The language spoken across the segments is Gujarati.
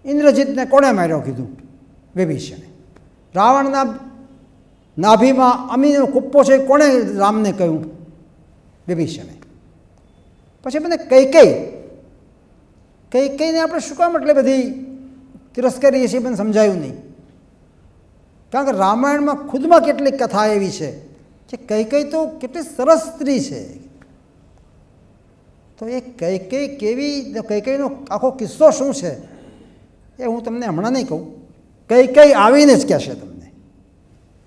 ઇન્દ્રજીતને કોણે માર્યો કીધું? વિભીષણે. રાવણના નાભીમાં અમીનો કુપ્પો છે કોણે રામને કહ્યું? વિભીષણે. પછી મને કૈકેયીને આપણે શું કામ એટલે બધી તિરસ્કારીએ છીએ મને સમજાયું નહીં. કારણ કે રામાયણમાં ખુદમાં કેટલીક કથા એવી છે કે કૈકેયી તો કેટલી સરસ સ્ત્રી છે. તો એ કૈકેયી કેવી, કૈકેયીનો આખો કિસ્સો શું છે એ હું તમને હમણાં નહીં કહું. કૈકેયી આવીને જ કહેશે તમને.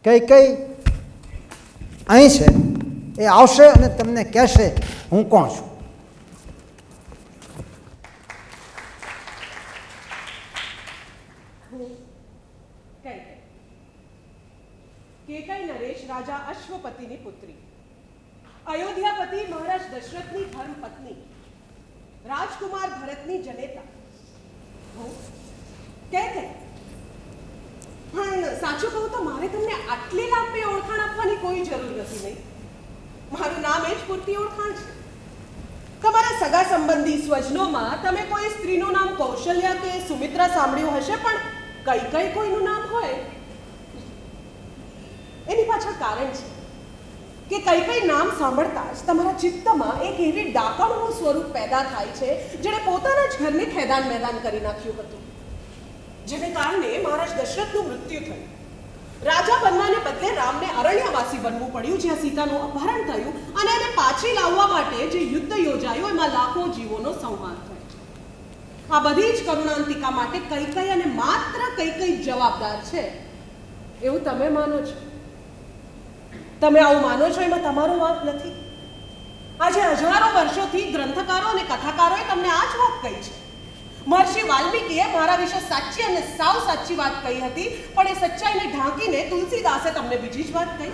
કૈકેયી અહીં છે, એ આવશે અને તમને કહેશે હું કોણ છું. કેકઈ નરેશ રાજા અશ્વપતિની પુત્રી, અયોધ્યાપતિ મહારાજ દશરથની ધર્મપત્ની, રાજકુમાર ભરતની જનેતા. પણ સાચું કહું તો મારે તમને આટલી લાંબી ઓળખાણ આપવાની કોઈ જરૂર નથી. નહીં, મારું નામ એ જ પૂરતી ઓળખાણ છે. તમારા સગા સંબંધી સ્વજનોમાં તમે કોઈ સ્ત્રીનું નામ કૌશલ્યા કે સુમિત્રા સાંભળ્યું હશે, પણ કઈ કોઈનું નામ હોય એની પાછળ કારણ છે કે કઈ નામ સાંભળતા જ તમારા ચિત્તમાં એક એવી ડાકણનું સ્વરૂપ પેદા થાય છે જેણે પોતાના જ ઘરને ખેદાન મેદાન કરી નાખ્યું હતું, જેને કારણે મહારાજ દશરથનું મૃત્યુ થયું. રાજા બનવાને બદલે રામને અરણ્યવાસી બનવું પડ્યું, જ્યાં સીતાનું અપહરણ થયું અને એને પાછી લાવવા માટે જે યુદ્ધ યોજાયું એમાં લાખો જીવોનો સંહાર થયો. આ બધી જ કરુણાંતિકા માટે કૈકેયી અને માત્ર કૈકેયી જવાબદાર છે એવું તમે માનો છો? તમે આવું માનો છો એમાં તમારો વાંક નથી. આજે હજારો વર્ષોથી ગ્રંથકારો અને કથાકારોએ તમને આ જ વાત કહી છે. મહર્ષિ વાલ્મીકીએ મારા વિશે સાચી અને સાવ સાચી વાત કહી હતી, પણ એ સચ્ચાઈને ઢાંકીને તુલસીદાસે તમને બીજી જ વાત કહી.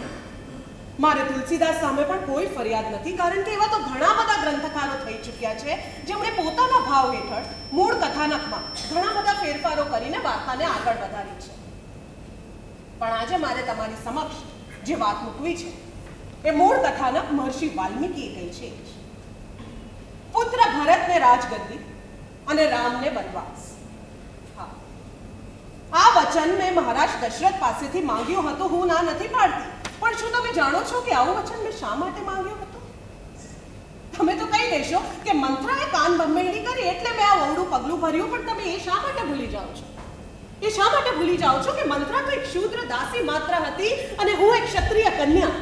મારે તુલસીદાસ સામે પણ કોઈ ફરિયાદ નથી, કારણ કે એવા તો ઘણા બધા ગ્રંથકારો થઈ ચૂક્યા છે જેમણે પોતાના ભાવ હેઠળ મૂળ કથાનકમાં ઘણા બધા ફેરફારો કરીને વાર્તાને આગળ વધારી છે. પણ આજે મારે તમારી સમક્ષ જે વાત મૂકવી છે એ મૂળ કથાનક મહર્ષિ વાલ્મીકીએ કહી છે. પુત્ર ભરતને રાજગદ્દી અને રામને વનવાસ. હા, આ વચન મેં મહારાજ દશરથ પાસેથી માંગ્યું હતું. હું ના નથી પાડતી, પણ શું તમે જાણો છો કે આવું વચન મેં શા માટે માંગ્યું હતું? તમે તો કહી દેશો કે મંત્રાએ કાન બમ્મેડી કરી એટલે મેં આ વહુડું પગલું ભર્યું, પણ તમે એ શા માટે ભૂલી જાઓ છો? એ શા માટે ભૂલી જાઓ છો કે મંત્રા તો એક શૂદ્ર દાસી માત્ર હતી અને હું એક ક્ષત્રિય કન્યા,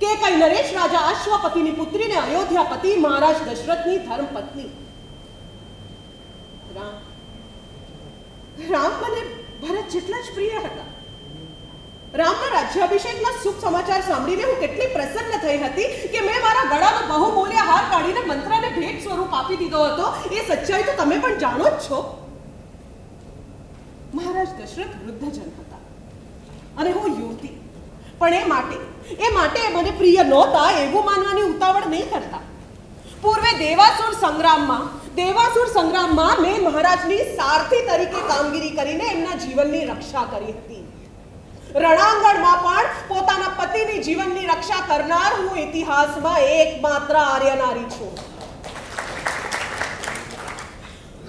કેકઈ નરેશ રાજા અશ્વપતિની પુત્રીને અયોધ્યાપતિ મહારાજ દશરથની ધર્મપત્ની. રામ મને ભરત જેટલા જ પ્રિય હતા. રામના રાજ્યાભિષેકના શુભ સમાચાર સાંભળીને હું કેટલી પ્રસન્ન થઈ હતી કે મેં મારા ગળાનો બહુમૂલ્ય હાર કાઢીને મંત્રાને ભેટ સ્વરૂપ આપી દીધો હતો. એ સચ્ચાઈ તો તમે પણ જાણો જ છો. મહારાજ દશરથ વૃદ્ધજન હતા અને હું યુવતી, પણ એ માટે મને પ્રિય નહોતા એવું માનવાની ઉતાવળ નહીં કરતા. પૂર્વે દેવાસુર સંગ્રામમાં મેં મહારાજની સારથી તરીકે કામગીરી કરીને એમના જીવનની રક્ષા કરી હતી. રણાંગણમાં પણ પોતાના પતિની જીવનની રક્ષા કરનાર હું ઇતિહાસમાં એકમાત્ર આર્ય નારી છું.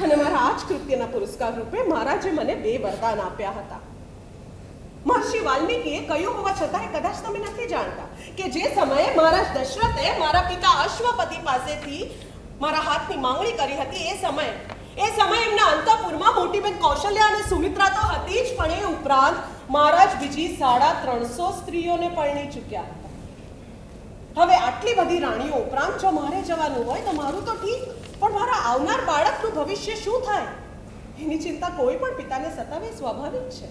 અને મારા આ જ કૃત્યના પુરસ્કાર રૂપે મહારાજે મને 2 વરદાન આપ્યા હતા. મહર્ષિ વાલ્મીકીએ કહ્યું હોવા છતાં કદાચ તમે નથી જાણતા કે જે સમયે મહારાજ દશરથે મારા પિતા અશ્વપતિ પાસેથી મારા હાથની માંગણી કરી હતી, એ સમયે એમના અંતઃપુરમાં મોટી બેન કૌશલ્યા અને સુમિત્રા તો હતી જ, પણ એ ઉપરાંત મહારાજ બીજી 350 સ્ત્રીઓને પરણી ચૂક્યા હતા. હવે આટલી બધી રાણીઓ ઉપરાંત જો મારે જવાનું હોય તો મારું તો ઠીક, પણ મારા આવનાર બાળકનું ભવિષ્ય શું થાય એની ચિંતા કોઈ પણ પિતાને સતાવે સ્વાભાવિક છે.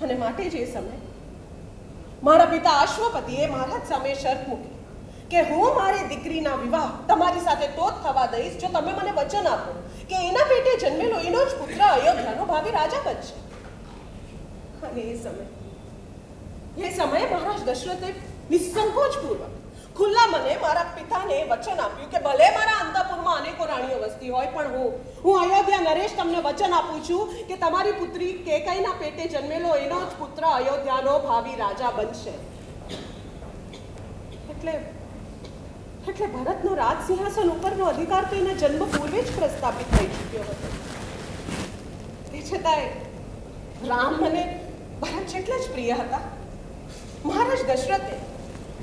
અને માટે જ એ સમય મારા પિતા અશ્વપતિએ મહારાજ સામે શરત મૂકી કે હું મારી દીકરીના વિવાહ તમારી સાથે તો જ થવા દઈશ જો તમે મને વચન આપો કે એના પેટે જન્મેલો એનો જ પુત્ર અયોધ્યાનો ભાવિ રાજા બનશે. અને એ સમયે મહારાજ દશરથે નિસંકોચપૂર્વક ખુલ્લા મને મારા પિતાને વચન આપ્યું કે ભલે મારા અંતઃપુરમાં અનેકો રાણીઓ વસતી હોય, પણ હું અયોધ્યા નરેશ તમને વચન આપું છું કે તમારી પુત્રી કેકઈના પેટે જન્મેલો એનો જ પુત્ર અયોધ્યાનો ભાવિ રાજા બનશે. એટલે ભરતનો રાજ સિંહાસન ઉપરનો અધિકાર તો એના જન્મ પૂર્વે જ પ્રસ્થાપિત થઈ ચૂક્યો હતો. છતાંય રામ મને ભરત જેટલા જ પ્રિય હતા. મહારાજ દશરથે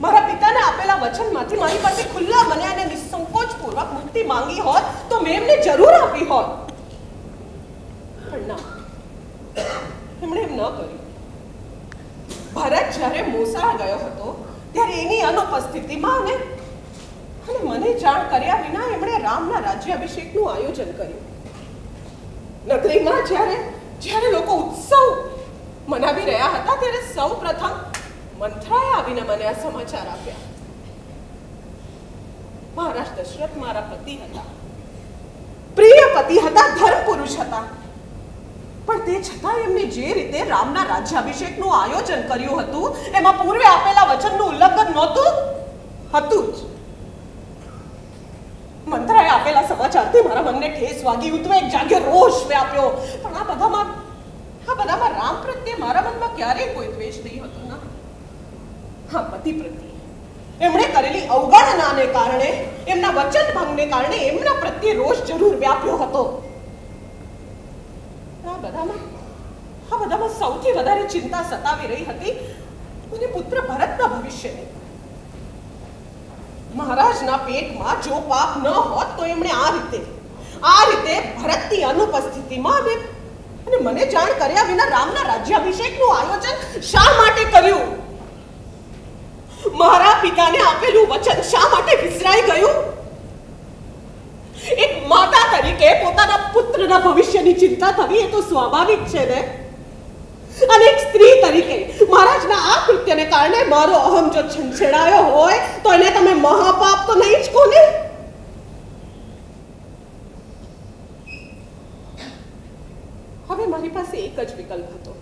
મારા પિતાને આપેલા વચનમાંથી મારી પાસે ખુલ્લા મને અને નિસંકોચપૂર્વક મુક્તિ માંગી હોત તો મેં એમને જરૂર આપી હોત. પણ ના, એમણે એમ ન કર્યું. ભરત જ્યારે મોસાળ ગયો હતો ત્યારે એની અનુપસ્થિતિમાં અને મને જાણ કર્યા વિના એમણે રામના રાજ્યાભિષેકનું આયોજન કર્યું. નગરીમાં જ્યારે લોકો ઉત્સવ મનાવી રહ્યા હતા ત્યારે સૌ પ્રથમ મંથરાએ આવીને મને આ સમાચાર આપ્યા. મહારાજ દશરથ મારા પતિ હતા, પ્રિય પતિ હતા, ધર્મ પુરુષ હતા. પણ તે છતાં એમને જે રીતે રામના રાજ્યાભિષેકનું આયોજન કર્યું હતું એમાં પૂર્વે આપેલા વચનનું ઉલ્લંઘન નહોતું, હતું જ. મંત્રાએ આપેલા સમાચારથી મારા મનને ઠેસ વાગી, ઉદ્વેગ જાગ્યો, રોષ વ્યાપ્યો. પણ આ બધામાં રામ પ્રત્યે મારા મનમાં ક્યારેય કોઈ દ્વેષ નહીં હતો ના. હા, પતિ પ્રત્યે એમણે કરેલી અવગણનાને કારણે, એમના વચન ભંગને કારણે એમના પ્રત્યે રોષ જરૂર વ્યાપ્યો હતો. આ બધામાં સૌથી વધારે ચિંતા સતાવી રહી હતી મને પુત્ર ભરતના ભવિષ્યની. મહારાજના પેટમાં જો પાપ ન હોત તો એમણે આ રીતે ભરતની અનુપસ્થિતિમાં અને મને જાણ કર્યા વિના રામના રાજ્યાભિષેકનું આયોજન શા માટે કર્યું? મારા પિતાને આપેલું વચન શા માટે વિસરાઈ ગયું? એક માતા તરીકે પોતાના પુત્રના ભવિષ્યની ચિંતા થવી એ તો સ્વાભાવિક છે ને. અને એક સ્ત્રી તરીકે મહારાજના આ કૃત્યને કારણે મારો અહમ જો છંછેડાયો હોય તો એને તમે મહાપાપ તો નહીં જ કોને? હવે મારી પાસે એક જ વિકલ્પ હતો.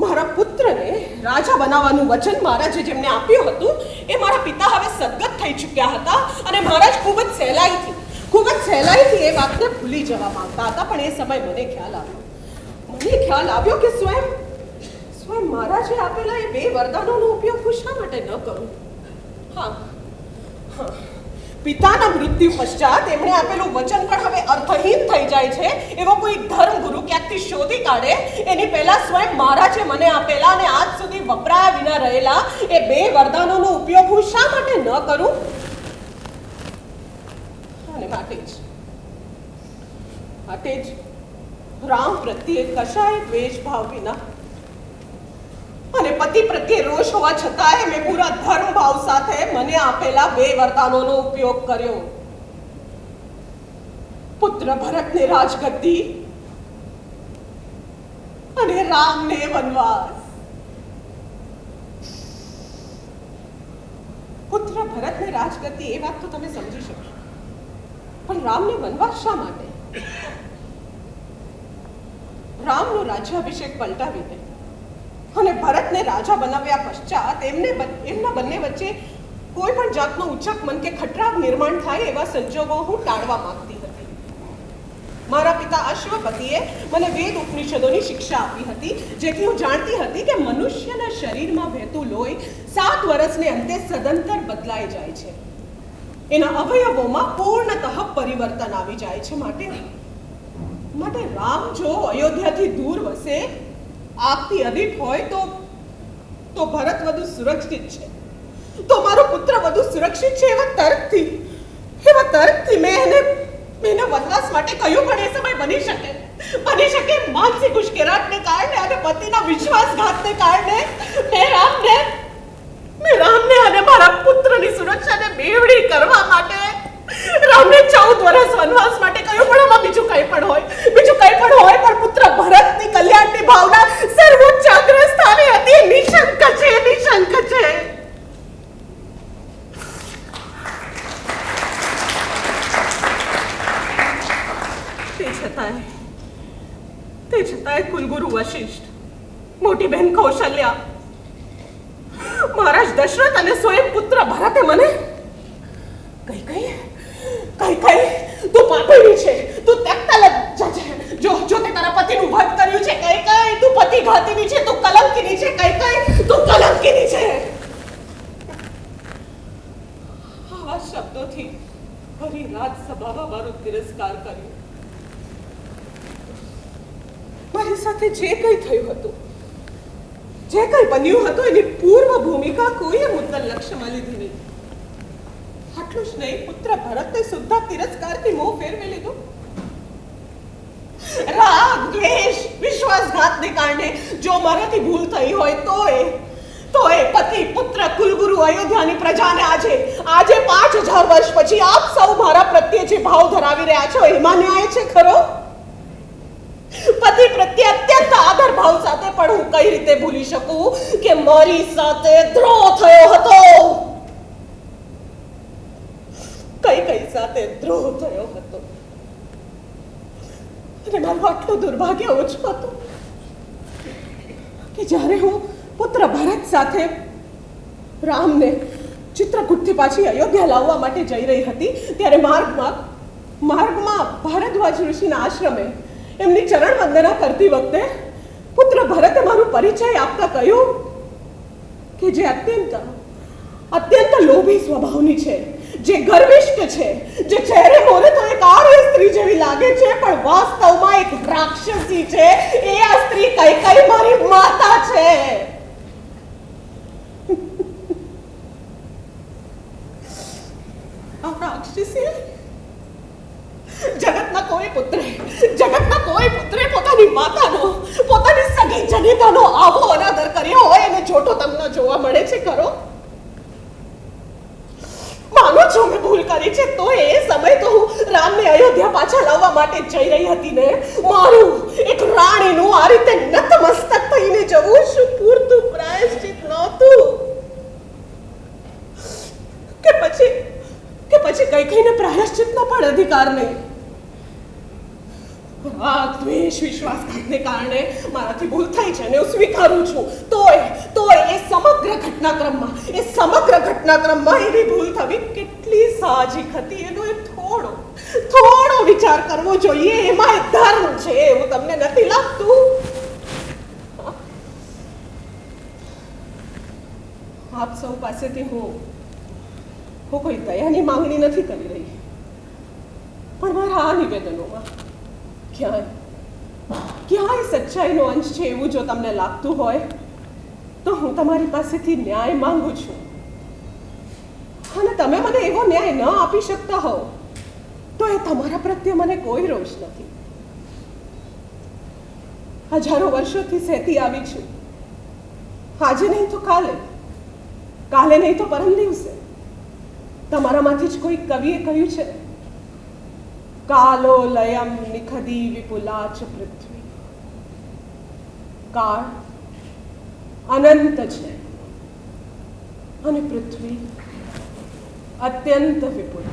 મારા પુત્રને રાજા બનાવવાનું વચન મહારાજે જેમને આપ્યું હતું એ મારા પિતા હવે સદગત થઈ ચૂક્યા હતા અને મહારાજ ખૂબ જ સહેલાઈથી એ વાતને ભૂલી જવા માંગતા હતા. પણ એ સમય મને ખ્યાલ આવ્યો કે સ્વયં મહારાજે આપેલા એ બે વરદાનોનો ઉપયોગ હું શા માટે ન કરું? હા, પિતાના મૃત્યુ પશ્ચાત એમણે આપેલું વચન પણ હવે અર્થહીન થઈ જાય છે એવો કોઈ ધર્મગુરુ ક્યાંકથી શોધી કાઢે એની પહેલા સ્વયં મહારાજે મને આપેલા અને આજ સુધી વપરાયા વિના રહેલા એ બે વરદાનોનો ઉપયોગ હું શા માટે ન કરું? અને માટે જ રામ પ્રત્યે કશાય દ્વેષ ભાવ વિના અને પતિ પ્રત્યે રોષ હોવા છતાંય મેં પૂરા ધર્મ ભાવ સાથે મને આપેલા બે વરદાનોનો ઉપયોગ કર્યો. પુત્ર ભરતને રાજગદ્દી અને રામને વનવાસ. પુત્ર ભરતને રાજગદ્દી એ વાત તો તમે સમજી શકશો, પણ રામને વનવાસ શા માટે? રામનો રાજ્યાભિષેક પલટાવીને અને ભરતને રાજા બનાવ્યા પશ્ચાત એમના બંને વચ્ચે કોઈ પણ જાતનો ઉચક મન કે ખટરાગ નિર્માણ થાય એવા સંજોગો હું ટાળવા માંગતી હતી. મારા પિતા અશ્વપતિએ મને વેદ ઉપનિષદોની શિક્ષા આપી હતી, જેથી હું જાણતી હતી કે મનુષ્યના શરીરમાં વહેતું લોહી 7 વર્ષને અંતે સદંતર બદલાઈ જાય છે. એના અવયવોમાં પૂર્ણતઃ પરિવર્તન આવી જાય છે. માટે રામ જો અયોધ્યાથી દૂર વસે, આપથી અધિક હોય તો ભરત વધુ સુરક્ષિત છે, તો મારો પુત્ર વધુ સુરક્ષિત છે એવા તર્કથી મેં એને વનવાસ માટે કહ્યું. પણ એ સમય બની શકે માનસિક ઉશ્કેરાટને કારણે અને પતિના વિશ્વાસઘાતને કારણે મેં રામને અને મારા પુત્રની સુરક્ષાને બેવડી કરવા માટે રામને 14 વર્ષ વનવાસ માટે કહ્યું. પણ આમાં બીજું કંઈ પણ હોય પણ પુત્ર ભરતની કલ્યાણની ભાવના સર્વોચ્ચ અગ્રસ્થાને હતી. નિશંક છે. તે છતાંય કુલગુરુ વશિષ્ઠ, મોટી બહેન કૌશલ્યા, મહારાજ દશરથ અને સ્વયં પુત્ર ભરતે મને કઈ તું પાપી છે, તું ત્યાગતા છે. જો તે તારા પતિનું વધ કર્યું છે, કઈ તું પતિઘાતીની છે, તું કલંકિની છે, તું કલંકિની છે. આવા શબ્દોથી ભરી રાત સભામાં મારો તિરસ્કાર કર્યો. સાથે જે કંઈ થયું હતું, જે કંઈ બન્યું હતું, એની પૂર્વ ભૂમિકા કોઈએ મુદ્દલ લક્ષ્યમાં લીધી નહીં. આટલું જ નહીં, પુત્ર ભરતે સુદ્ધા તિરસ્કારથી મોં ફેરવી લીધું. રાગ, દ્વેષ, વિશ્વાસઘાતને કારણે જો મારાથી ભૂલ થઈ હોય તોય પતિ, પુત્ર, કુલગુરુ, અયોધ્યાની પ્રજાને આજે 5000 વર્ષ પછી આપ સૌ મારા પ્રત્યે જે ભાવ ધરાવી રહ્યા છો એમાં ન્યાય છે ખરો? પતિ પ્રત્યે અત્યંત આદર ભાવ સાથે પણ હું કઈ રીતે ભૂલી શકું કે મારી સાથે દ્રોહ થયો હતો? કઈ સાથે દ્રોહ થયો હતો? અને મારું આટલું દુર્ભાગ્ય ઓછું હતું કે જ્યારે હું પુત્ર ભરત સાથે રામને ચિત્રકૂટથી પાછી અયોધ્યા લાવવા માટે જઈ રહી હતી ત્યારે માર્ગમાં ભારદ્વાજ ઋષિના આશ્રમે એમની ચરણ વંદના કરતી વખતે પુત્ર ભરતે મારું પરિચય આપતા કહ્યું કે જે અત્યંત લોભી સ્વભાવની છે, જે ગર્વિષ્ઠ છે, જે ચહેરે મોરે તો એક આર્ય સ્ત્રી જેવી લાગે છે પણ વાસ્તવમાં એક રાક્ષસી છે, એ આ સ્ત્રી કઈ મારી માતા છે. આ રાક્ષસી જગતના કોઈ પુત્રે પોતાની માતાનો, પોતાની સગી જનિતાનો આવો અનાદર કર્યો હોય અને છોટો તમને જોવા મળે છે ખરો? માનું છું મેં ભૂલ કરી છે, તો એ સમય તો હું રામને અયોધ્યા પાછા લાવવા માટે જઈ રહી હતી ને. મારું એક રાણીનું આ રીતે નતમસ્તક થઈને જવું શું પૂરતું પ્રાયશ્ચિત નહોતું? કે પછી કઈ પ્રાયશ્ચિતનો પણ અધિકાર નહીં? રાગ, દ્વેષ, વિશ્વાસઘાતને કારણે મારાથી ભૂલ થઈ છે અને હું સ્વીકારું છું. તોય એ સમગ્ર ઘટનાક્રમમાં એવી ભૂલ થવી કેટલી સાહજિક હતી એનો એક થોડો વિચાર કરવો જોઈએ. એમાં એક ધર્મ છે, એવું તમને નથી લાગતું? આપ સૌ પાસેથી હું કોઈ દયાની માંગણી નથી કરી રહી, પણ મારા આ નિવેદનોમાં ક્યાંય સચ્ચાઈનો અંશ છે એવું જો તમને લાગતું હોય તો હું તમારી પાસેથી ન્યાય માંગુ છું. અને તમે મને એવો ન્યાય ન આપી શકતા હો તો એ તમારા પ્રત્યે મને કોઈ રોષ નથી. હજારો વર્ષોથી સહેતી આવી છું. આજે નહીં તો કાલે નહીં તો પરમ દિવસે તમારામાંથી જ કોઈ કવિએ કહ્યું છે, કાલો લયમ નિખદી વિપુલાચ પૃથ્વી. કાળ અનંત છે અને પૃથ્વી અત્યંત વિપુલ.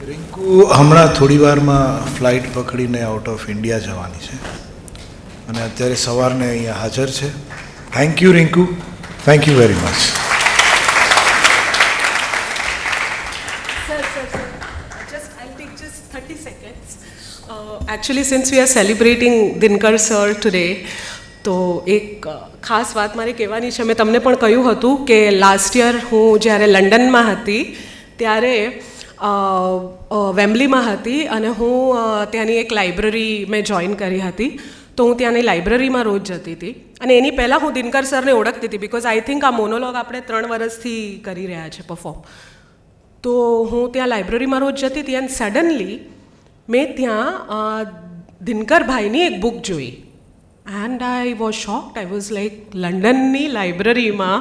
રિંકુ હમણાં થોડી વારમાં ફ્લાઇટ પકડીને આઉટ ઓફ ઇન્ડિયા જવાની છે અને અત્યારે સવારને અહીંયા હાજર છે. Thank you Rinku, thank you very much. Actually, since we are celebrating Dinkar sir today, તો એક ખાસ વાત મારે કહેવાની છે. મેં તમને પણ કહ્યું હતું કે લાસ્ટ યર હું જ્યારે લંડનમાં હતી ત્યારે વેમ્બલીમાં હતી અને હું ત્યાંની એક લાઇબ્રેરી મેં જોઈન કરી હતી. તો હું ત્યાંની લાઇબ્રેરીમાં રોજ જતી હતી અને એની પહેલાં હું દિનકર સરને ઓળખતી હતી બિકોઝ આઈ થિંક આ મોનોલોગ આપણે 3 વર્ષથી કરી રહ્યા છે પરફોર્મ. તો હું ત્યાં લાઇબ્રેરીમાં રોજ જતી હતી અને સડનલી મેં ત્યાં દિનકરભાઈની એક બુક જોઈ and I was shocked. I was like લંડનની લાઇબ્રેરીમાં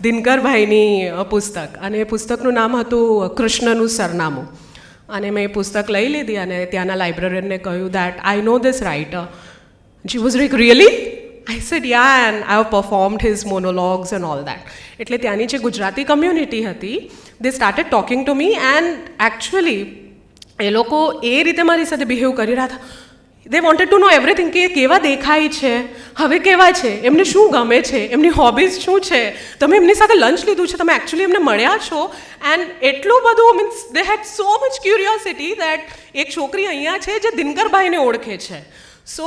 દિનકરભાઈની પુસ્તક, અને એ પુસ્તકનું નામ હતું કૃષ્ણનું સરનામું. અને મેં એ પુસ્તક લઈ લીધી અને ત્યાંના લાઇબ્રેરિયનને કહ્યું that I know this writer. She was like really? I said yeah and I have performed his monologues and all that. એટલે ત્યાંની જે ગુજરાતી કમ્યુનિટી હતી they started talking to me and actually એ લોકો એ રીતે મારી સાથે બિહેવ કરી રહ્યા હતા they wanted to know everything કે એ કેવા દેખાય છે, હવે કેવા છે, એમને શું ગમે છે, એમની હોબીઝ શું છે, તમે એમની સાથે લંચ લીધું છે, તમે એકચ્યુઅલી એમને મળ્યા છો. એન્ડ એટલું બધું means they had so much curiosity that એક છોકરી અહીંયા છે જે દિનકરભાઈને ઓળખે છે. So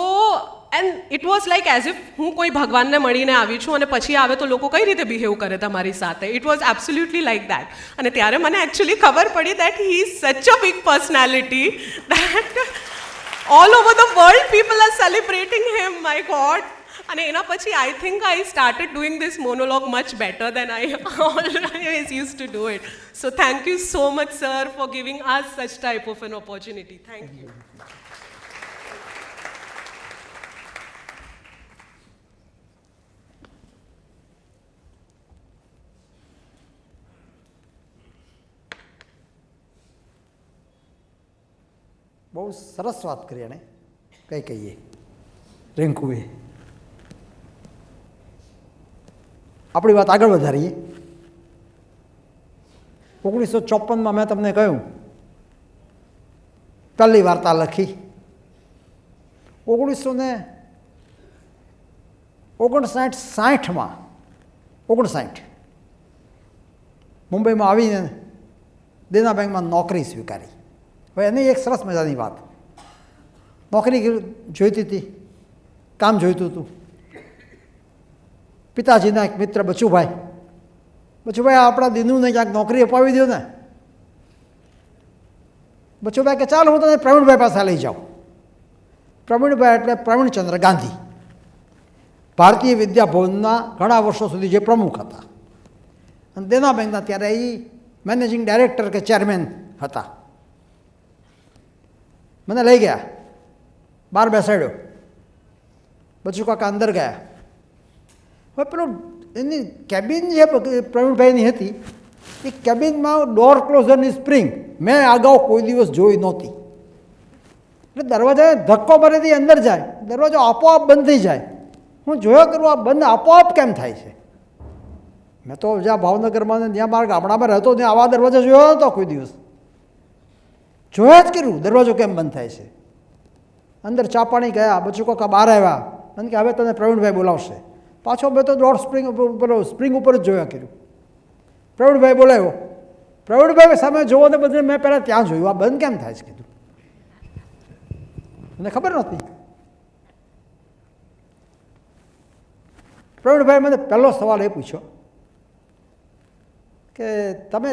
and it was like as if હું કોઈ ભગવાનને મળીને આવી છું અને પછી આવે તો લોકો કઈ રીતે બિહેવ કરે તમારી સાથે. It was absolutely like that. અને ત્યારે મને એકચ્યુઅલી ખબર પડી દેટ હી ઇઝ સચ a big personality that all over the world people are celebrating him, my god. And એના પછી I think I started doing this monologue much better than I always used to do it. So thank you so much, sir, for giving us such type of an opportunity. Thank you. બહુ સરસ વાત કરી એણે, કંઈ કહીએ રિંકુએ. આપણી વાત આગળ વધારીએ. 1954માં મેં તમને કહ્યું પહેલી વાર્તા લખી. 1959 મુંબઈમાં આવીને દેના બેંકમાં નોકરી સ્વીકારી. હવે એની એક સરસ મજાની વાત, નોકરી જોઈતી હતી, કામ જોઈતું હતું. પિતાજીના એક મિત્ર બચુભાઈ આપણા દીનુને ક્યાંક નોકરી અપાવી દો ને. બચુભાઈ કે ચાલ હું તને પ્રવીણભાઈ પાસે લઈ જાઉં. પ્રવીણભાઈ એટલે પ્રવીણચંદ્ર ગાંધી, ભારતીય વિદ્યાભવનના ઘણા વર્ષો સુધી જે પ્રમુખ હતા અને દેના બેંકના ત્યારે એ મેનેજિંગ ડાયરેક્ટર કે ચેરમેન હતા. મને લઈ ગયા, બહાર બેસાડ્યો. બચુ કાકા અંદર ગયા. હવે પેલું એની કેબિન જે પ્રવીણભાઈની હતી એ કેબિનમાં ડોર ક્લોઝરની સ્પ્રિંગ મેં અગાઉ કોઈ દિવસ જોઈ નહોતી. એટલે દરવાજાએ ધક્કો મારીથી અંદર જાય, દરવાજો આપોઆપ બંધ થઈ જાય. હું જોયો કરું આ બંધ આપોઆપ કેમ થાય છે. મેં તો જ્યાં ભાવનગરમાં ને જ્યાં મારા ગામડામાં રહેતો ત્યાં આવા દરવાજા જોયો નહોતો કોઈ દિવસ. જોયા જ કર્યું દરવાજો કેમ બંધ થાય છે. અંદર ચા પાણી ગયા, બચુ કાકા બહાર આવ્યા અને કે હવે તને પ્રવીણભાઈ બોલાવશે. પાછો મેં તો દોઢ સ્પ્રિંગ ઉપર જ જોયા કર્યું. પ્રવીણભાઈ બોલાવ્યો. પ્રવીણભાઈ સામે જોવો ને બદલે મેં પહેલાં ત્યાં જોયું આ બંધ કેમ થાય છે કીધું. મને ખબર નહોતી. પ્રવીણભાઈ મને પહેલો સવાલ એ પૂછ્યો કે તમે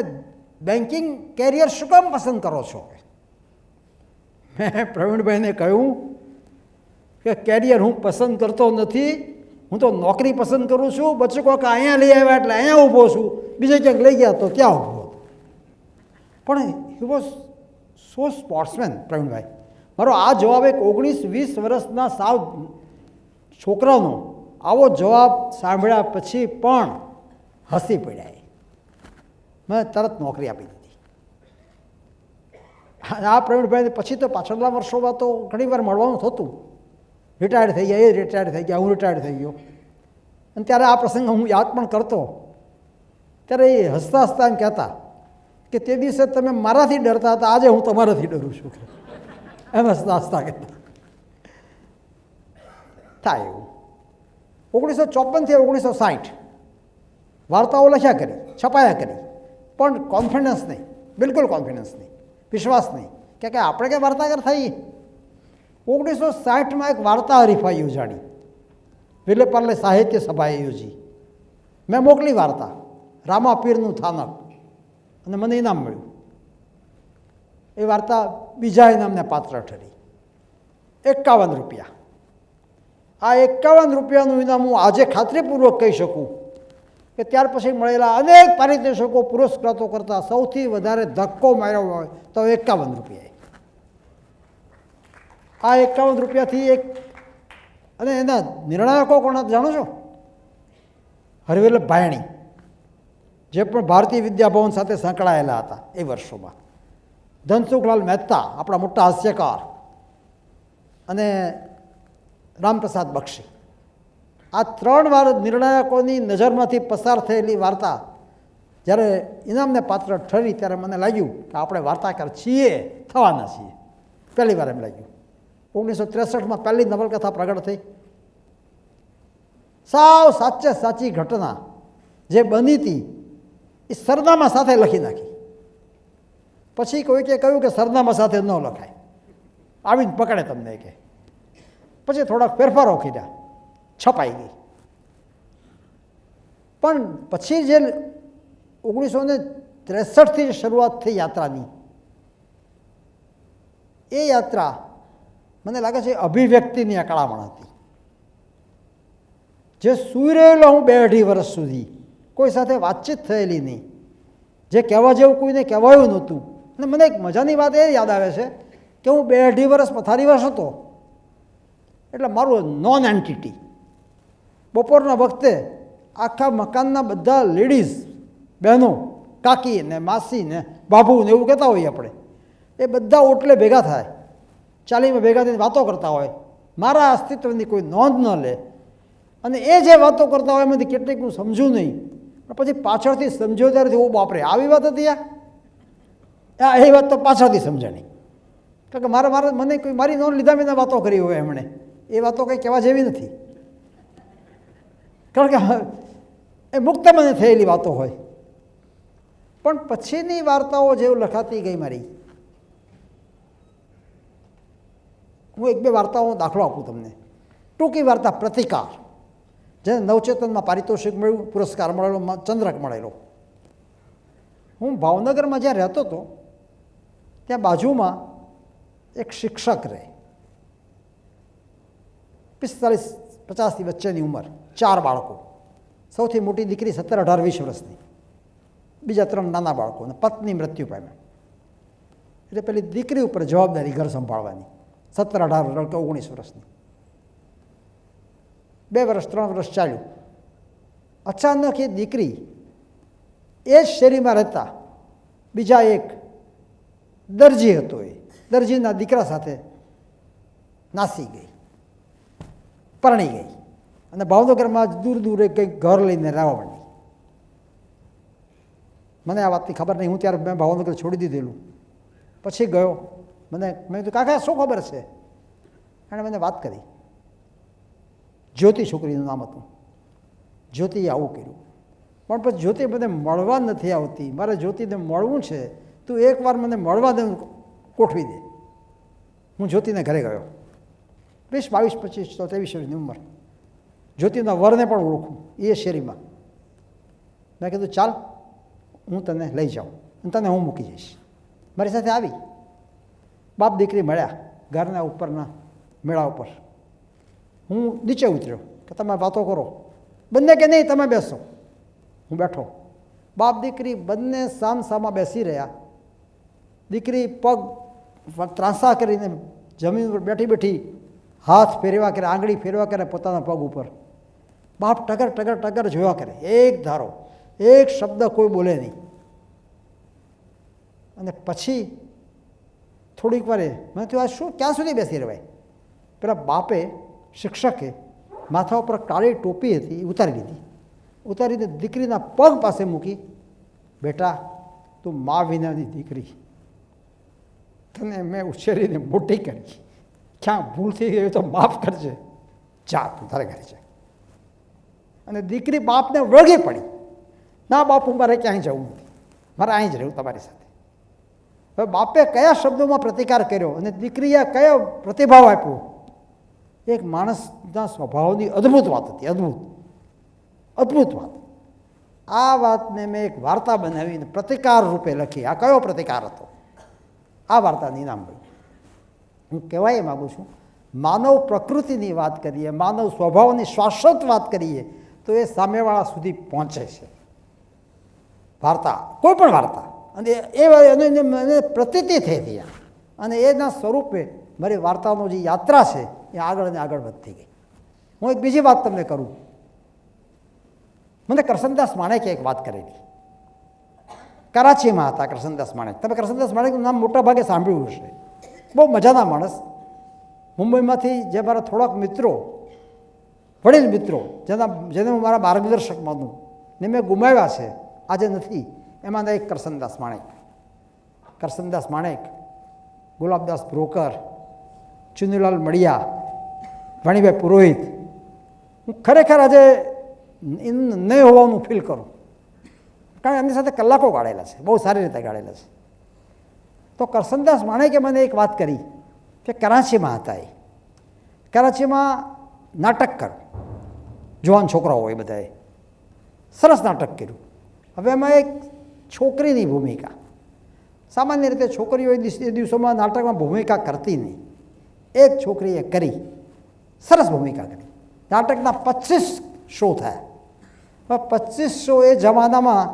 બેન્કિંગ કેરિયર શું કામ પસંદ કરો છો. મેં પ્રવીણભાઈને કહ્યું કે કેરિયર હું પસંદ કરતો નથી, હું તો નોકરી પસંદ કરું છું. બચ્ચો કાકા અહીંયા લઈ આવ્યા એટલે અહીંયા ઊભો છું, બીજે ક્યાંક લઈ ગયા તો ત્યાં ઊભો હતો. પણ he was so sportsman Pravinbhai. મારો આ જવાબ એક 19-20 વર્ષના સાવ છોકરાનો આવો જવાબ સાંભળ્યા પછી પણ હસી પડ્યા. મેં તરત નોકરી આપી દીધી. આ પ્રવીણભાઈને પછી તો પાછળના વર્ષોમાં તો ઘણી વાર મળવાનું થતું. રિટાયર્ડ થઈ ગયા, એ રિટાયર્ડ થઈ ગયા, હું રિટાયર્ડ થઈ ગયો. અને ત્યારે આ પ્રસંગ હું યાદ પણ કરતો. ત્યારે એ હસતા હસતા એમ કહેતા કે તે દિવસે તમે મારાથી ડરતા હતા, આજે હું તમારાથી ડરું છું. એમ હસતા હસતા કહેતા. થાય એવું. 1954થી 1960 વાર્તાઓ લખ્યા કરી, છપાયા કરી, પણ કોન્ફિડન્સ નહીં, બિલકુલ કોન્ફિડન્સ નહીં, વિશ્વાસ નહીં કે આપણે કંઈ વાર્તાકાર થઈએ. 1960માં એક વાર્તા હરીફાઈ યોજાણી, વિલેપાર્લે સાહિત્ય સભાએ યોજી. મેં મોકલી વાર્તા, રામા પીરનું થાનક, અને મને ઇનામ મળ્યું. એ વાર્તા બીજા ઇનામને પાત્ર ઠરી. 51 રૂપિયા. આ 51 રૂપિયાનું ઇનામ હું આજે ખાતરીપૂર્વક કહી શકું કે ત્યાર પછી મળેલા અનેક પારિતોષિકો પુરસ્કારો કરતાં સૌથી વધારે ધક્કો માર્યો હોય તો 51 રૂપિયા. આ 51 રૂપિયાથી એક, અને એના નિર્ણાયકો કોણ જાણો છો? હરિવલ્લભ ભાયણી, જે પણ ભારતીય વિદ્યાભવન સાથે સંકળાયેલા હતા એ વર્ષોમાં. ધનસુખલાલ મહેતા, આપણા મોટા હાસ્યકાર, અને રામપ્રસાદ બક્ષી. આ 3 વાર નિર્ણાયકોની નજરમાંથી પસાર થયેલી વાર્તા જ્યારે ઇનામને પાત્ર ઠરી ત્યારે મને લાગ્યું કે આપણે વાર્તાકાર છીએ, થવાના છીએ. પહેલી વાર એમ લાગ્યું. 1963માં પહેલી નવલકથા પ્રગટ થઈ. સાવ સાચે સાચી ઘટના જે બની હતી એ સરનામા સાથે લખી નાખી. પછી કોઈકે કહ્યું કે સરનામા સાથે ન લખાય, આવીને પકડે તમને કે. પછી થોડાક ફેરફારો કર્યા, છપાઈ ગઈ. પણ પછી જે 1963થી શરૂઆત થઈ યાત્રાની, એ યાત્રા મને લાગે છે અભિવ્યક્તિની અકળામણ હતી. જે સૂઈ રહેલો હું 2-2.5 વર્ષ સુધી, કોઈ સાથે વાતચીત થયેલી નહીં, જે કહેવા જેવું કોઈને કહેવાયું નહોતું. અને મને એક મજાની વાત એ યાદ આવે છે કે હું 2-2.5 વર્ષ પથારીવાસ હતો, એટલે મારું નોન એન્ટિટી. બપોરના વખતે આખા મકાનના બધા લેડીઝ બહેનો, કાકી ને માસી ને બાબુ ને એવું કહેતા હોઈએ આપણે, એ બધા ઓટલે ભેગા થાય, ચાલીમાં ભેગા થઈને વાતો કરતા હોય, મારા અસ્તિત્વની કોઈ નોંધ ન લે. અને એ જે વાતો કરતા હોય એમાંથી કેટલીક હું સમજું નહીં, પણ પછી પાછળથી સમજ્યો ત્યારેથી ઓ બાપરે આવી વાત હતી આ, એ વાત તો પાછળથી સમજાણી. કારણ કે મને કોઈ મારી નોંધ લીધા વિના વાતો કરી હોય એમણે, એ વાતો કંઈ કહેવા જેવી નથી. કારણ કે એ મુક્ત મને થયેલી વાતો હોય. પણ પછીની વાર્તાઓ જેવું લખાતી ગઈ મારી. હું 1-2 વાર્તાઓ દાખલો આપું તમને. ટૂંકી વાર્તા પ્રતિકાર, જેને નવચેતનમાં પારિતોષિક મળ્યું, પુરસ્કાર મળેલો, ચંદ્રક મળેલો. હું ભાવનગરમાં જ્યાં રહેતો હતો ત્યાં બાજુમાં એક શિક્ષક રહે, 45-50 વચ્ચેની ઉંમર, 4 બાળકો. સૌથી મોટી દીકરી 17, 18, 20 વર્ષની, બીજા 3 નાના બાળકો, અને પત્ની મૃત્યુ પામ્યા. એટલે પેલી દીકરી ઉપર જવાબદારી ઘર સંભાળવાની, 17, 18, 19 વર્ષની. 2 વર્ષ 3 વર્ષ ચાલ્યું. અચાનક એ દીકરી એ જ શેરીમાં રહેતા બીજા એક દરજી હતો, એ દરજીના દીકરા સાથે નાસી ગઈ, પરણી ગઈ, અને ભાવનગરમાં દૂર દૂર કંઈક ઘર લઈને રહેવા માંડી. મને આ વાતની ખબર નહીં, હું ત્યારે મેં ભાવનગર છોડી દીધેલું. પછી ગયો, મેં કીધું કાકા શું ખબર છે? એણે મને વાત કરી. જ્યોતિ છોકરીનું નામ હતું. જ્યોતિએ આવું કર્યું. પણ પછી જ્યોતિ મને મળવા નથી આવતી, મારે જ્યોતિને મળવું છે, તું એકવાર મને મળવા દે, ગોઠવી દે. હું જ્યોતિને ઘરે ગયો. 20, 22, 25, 23 વર્ષની ઉંમર. જ્યોતિના વરને પણ ઓળખું, એ શેરીમાં. મેં કીધું ચાલ હું તને લઈ જાઉં અને તને હું મૂકી જઈશ. મારી સાથે આવી. બાપ દીકરી મળ્યા ઘરના ઉપરના મેળા ઉપર. હું નીચે ઉતર્યો કે તમે વાતો કરો. બંને કે નહીં તમે બેસો. હું બેઠો. બાપ દીકરી બંને સામસામા બેસી રહ્યા. દીકરી પગ ત્રાંસા કરીને જમીન ઉપર બેઠી બેઠી હાથ ફેરવા કરે, આંગળી ફેરવા કરે પોતાના પગ ઉપર. બાપ ટગર ટગર ટગર જોયા કરે, એક ધારો, એક શબ્દ કોઈ બોલે નહીં. અને પછી થોડીક વારે મેં કહ્યું આ શું, ક્યાં સુધી બેસી રહેવાય? પેલા બાપે, શિક્ષકે માથા ઉપર કાળી ટોપી હતી એ ઉતારી લીધી. ઉતારીને દીકરીના પગ પાસે મૂકી, બેટા તું મા વિનાની દીકરી, તને મેં ઉછેરીને મોટી કરી, ક્યાં ભૂલ થઈ ગઈ તો માફ કરજે, જા તું તારે ઘરે જા. અને દીકરી બાપને વળગી પડી, ના બાપુ મારે ક્યાંય જવું નથી, મારે અહીં જ રહેવું તમારી સાથે. હવે બાપે કયા શબ્દોમાં પ્રતિકાર કર્યો અને દીકરીએ કયો પ્રતિભાવ આપ્યો, એક માણસના સ્વભાવની અદ્ભુત વાત હતી. અદ્ભુત વાત. આ વાતને મેં એક વાર્તા બનાવીને પ્રતિકાર રૂપે લખી. આ કયો પ્રતિકાર હતો? આ વાર્તાનું ઇનામ મળ્યું. હું કહેવાય માગું છું, માનવ પ્રકૃતિની વાત કરીએ, માનવ સ્વભાવની શાશ્વત વાત કરીએ તો એ સામેવાળા સુધી પહોંચે છે. વાર્તા, કોઈ પણ વાર્તા, અને એને પ્રતીતિ થઈ હતી, અને એના સ્વરૂપે મારી વાર્તાનો જે યાત્રા છે એ આગળ ને આગળ વધતી ગઈ. હું એક બીજી વાત તમને કરું. મને કરસનદાસ માણેકે એક વાત કરેલી. કરાચીમાં હતા કરસનદાસ માણેક. તમે કરસનદાસ માણેકનું નામ મોટા ભાગે સાંભળ્યું હશે. બહુ મજાના માણસ. મુંબઈમાંથી જે મારા થોડાક મિત્રો, વડીલ મિત્રો, જેને હું મારા માર્ગદર્શક માનું ને મેં ગુમાવ્યા છે, આજે નથી, એમાંના એક કરસનદાસ માણેક. કરસનદાસ માણેક, ગુલાબદાસ બ્રોકર, ચુનીલાલ મળિયા, વાણીભાઈ પુરોહિત, હું ખરેખર આજે નહીં હોવાનું ફીલ કરું, કારણ કે એમની સાથે કલાકો ગાળેલા છે, બહુ સારી રીતે ગાળેલા છે. તો કરસનદાસ માણેકે મને એક વાત કરી કે કરાચીમાં હતા, એ કરાચીમાં નાટક કર, જવાન છોકરાઓ હોય બધાએ સરસ નાટક કર્યું. હવે એમાં એક છોકરીની ભૂમિકા, સામાન્ય રીતે છોકરીઓ એ દિવસોમાં નાટકમાં ભૂમિકા કરતી નહીં, એક છોકરીએ કરી, સરસ ભૂમિકા કરી. નાટકના 25 શો થયા. હવે 25 શો એ જમાનામાં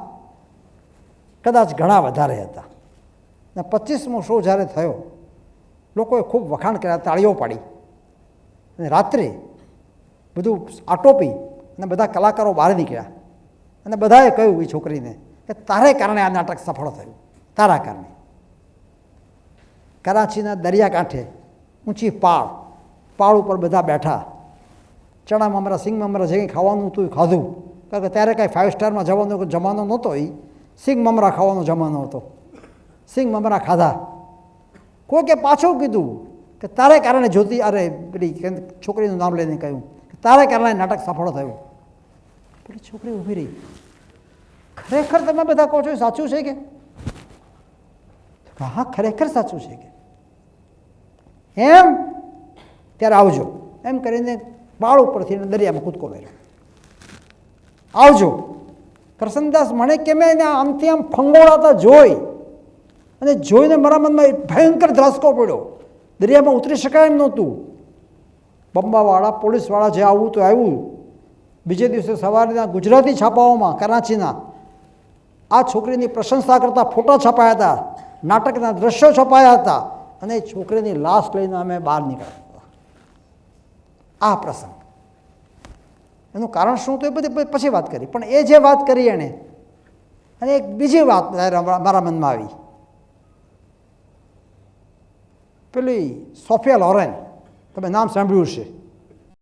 કદાચ ઘણા વધારે હતા, ને 25મો શો જ્યારે થયો લોકોએ ખૂબ વખાણ કર્યા, તાળીઓ પાડી, અને રાત્રે બધું આટોપી અને બધા કલાકારો બહાર નીકળ્યા અને બધાએ કહ્યું એ છોકરીને કે તારે કારણે આ નાટક સફળ થયું, તારા કારણે. કરાચીના દરિયાકાંઠે ઊંચી પાળ ઉપર બધા બેઠા, ચણા મમરા, સિંગ મમરા જે કંઈ ખાવાનું હતું એ ખાધું, કારણ કે ત્યારે કાંઈ 5 સ્ટારમાં જવાનો જમાનો નહોતો, એ સિંગ મમરા ખાવાનો જમાનો હતો. સિંગ મમરા ખાધા. કોઈકે પાછું કીધું કે તારે કારણે જ્યોતિ, અરે પેલી છોકરીનું નામ લઈને કહ્યું કે તારે કારણે નાટક સફળ થયું. પેલી છોકરી ઊભી રહી, ખરેખર તમે બધા કહો છો એ સાચું છે કે? હા, ખરેખર સાચું છે કે એમ? ત્યારે આવજો એમ કરીને પાળ ઉપરથી દરિયામાં કૂદકો માર્યો. આવજો. કરસનદાસ માણેકે મેં એને આમથી આમ ફંગોળાતા જોઈ, અને જોઈને મારા મનમાં ભયંકર ધ્રાસકો પડ્યો. દરિયામાં ઉતરી શકાય એમ નહોતું. બંબાવાળા, પોલીસવાળા જે આવવું તો આવ્યું. બીજે દિવસે સવારના ગુજરાતી છાપાઓમાં કરાચીના આ છોકરીની પ્રશંસા કરતા ફોટા છપાયા હતા, નાટકના દ્રશ્યો છપાયા હતા, અને એ છોકરીની લાશ લઈને અમે બહાર નીકળ્યા હતા. આ પ્રસંગ, એનું કારણ શું તો એ બધી પછી વાત કરી, પણ એ જે વાત કરી એણે, અને એક બીજી વાત મારા મનમાં આવી. પેલી સોફિયા લોરેન, તમે નામ સાંભળ્યું છે,